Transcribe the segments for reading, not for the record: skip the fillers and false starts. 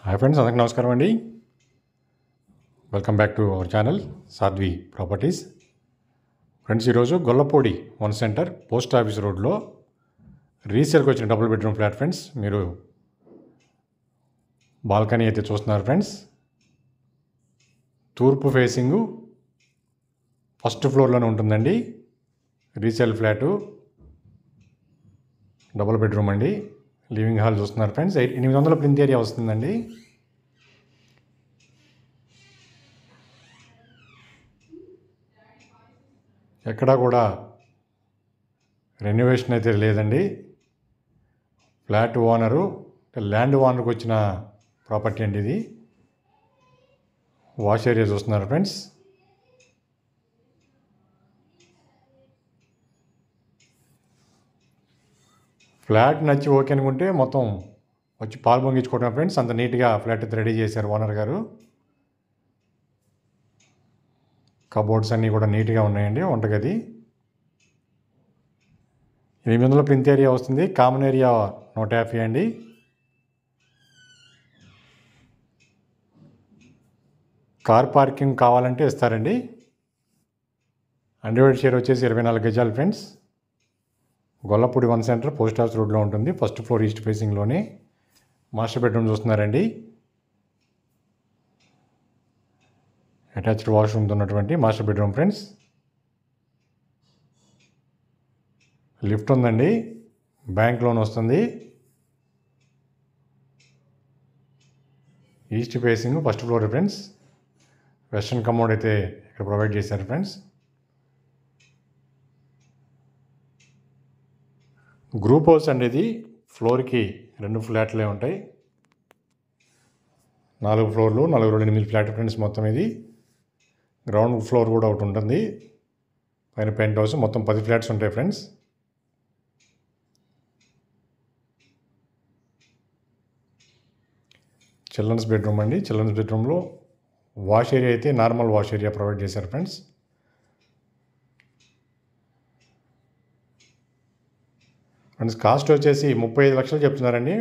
Hi friends, అందరికీ నమస్కారం అండి. Welcome back to our channel Sadhvi properties. Friends, ఈరోజు Gollapudi one centre post office రోడ్లో రీసేల్కి వచ్చిన డబుల్ బెడ్రూమ్ ఫ్లాట్. ఫ్రెండ్స్, మీరు బాల్కనీ అయితే చూస్తున్నారు. ఫ్రెండ్స్, తూర్పు ఫేసింగు ఫస్ట్ ఫ్లోర్లోనే ఉంటుందండి. రీసేల్ ఫ్లాటు, డబుల్ బెడ్రూమ్ అండి. లివింగ్ హాల్ చూస్తున్నారు. ఫ్రెండ్స్, 800 ప్లింత్ ఏరియా వస్తుందండి. ఎక్కడా కూడా రెన్యువేషన్ అయితే లేదండి. ఫ్లాట్ ఓనరు ల్యాండ్ ఓనర్కి వచ్చిన ప్రాపర్టీ అండి ఇది. వాష్ ఏరియా చూస్తున్నారు. ఫ్రెండ్స్, ఫ్లాట్ నచ్చి ఓకే అనుకుంటే మొత్తం వచ్చి పాలు పొంగించుకోవడం. ఫ్రెండ్స్, అంత నీట్గా ఫ్లాట్ అయితే రెడీ చేశారు ఓనర్ గారు. కబోర్డ్స్ అన్నీ కూడా నీట్గా ఉన్నాయండి. వంటగది 800 ప్లింత్ ఏరియా వస్తుంది. కామన్ ఏరియా 150 అండి. కార్ పార్కింగ్ కావాలంటే ఇస్తారండి. అన్డివైడెడ్ షేర్ వచ్చేసి 24 గజాలు. Friends, Gollapudi one centre post office రోడ్లో ఉంటుంది. ఫస్ట్ ఫ్లోర్ ఈస్ట్ ఫేసింగ్లోనే మాస్టర్ బెడ్రూమ్ చూస్తున్నారండి. అటాచ్డ్ వాష్రూమ్తో ఉన్నటువంటి మాస్టర్ బెడ్రూమ్. ఫ్రెండ్స్, లిఫ్ట్ ఉందండి. బ్యాంక్ లోన్ వస్తుంది. East facing first floor. Friends, western commode అయితే ఇక్కడ ప్రొవైడ్ చేశారు. ఫ్రెండ్స్, గ్రూప్ హౌస్ అనేది ఫ్లోర్కి 2 ఫ్లాట్లే ఉంటాయి. 4 ఫ్లోర్లు, 4 8 ఫ్లాట్. ఫ్రెండ్స్, మొత్తం ఇది గ్రౌండ్ ఫ్లోర్ కూడా ఒకటి ఉంటుంది. పైన పెంట్ హౌస్, మొత్తం 10 ఫ్లాట్స్ ఉంటాయి. ఫ్రెండ్స్, చిల్డ్రన్స్ బెడ్రూమ్ అండి. చిల్డ్రన్స్ బెడ్రూమ్లో వాష్ ఏరియా అయితే నార్మల్ వాష్ ఏరియా ప్రొవైడ్ చేశారు. ఫ్రెండ్స్, కాస్ట్ వచ్చేసి 35 లక్షలు చెప్తున్నారండి.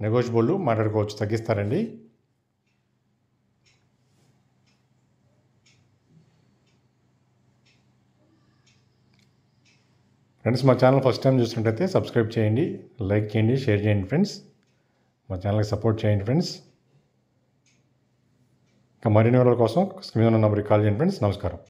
నెగోషియబుల్, మాట్లాడుకోవచ్చు, తగ్గిస్తారండి. ఫ్రెండ్స్, మా ఛానల్ ఫస్ట్ టైం చూసినట్టయితే సబ్స్క్రైబ్ చేయండి, లైక్ చేయండి, షేర్ చేయండి. ఫ్రెండ్స్, మా ఛానల్కి సపోర్ట్ చేయండి. ఫ్రెండ్స్, ఇంకా మరిన్ని వివరాల కోసం స్క్రీన్ ఉన్న నెంబర్కి కాల్ చేయండి. ఫ్రెండ్స్, నమస్కారం.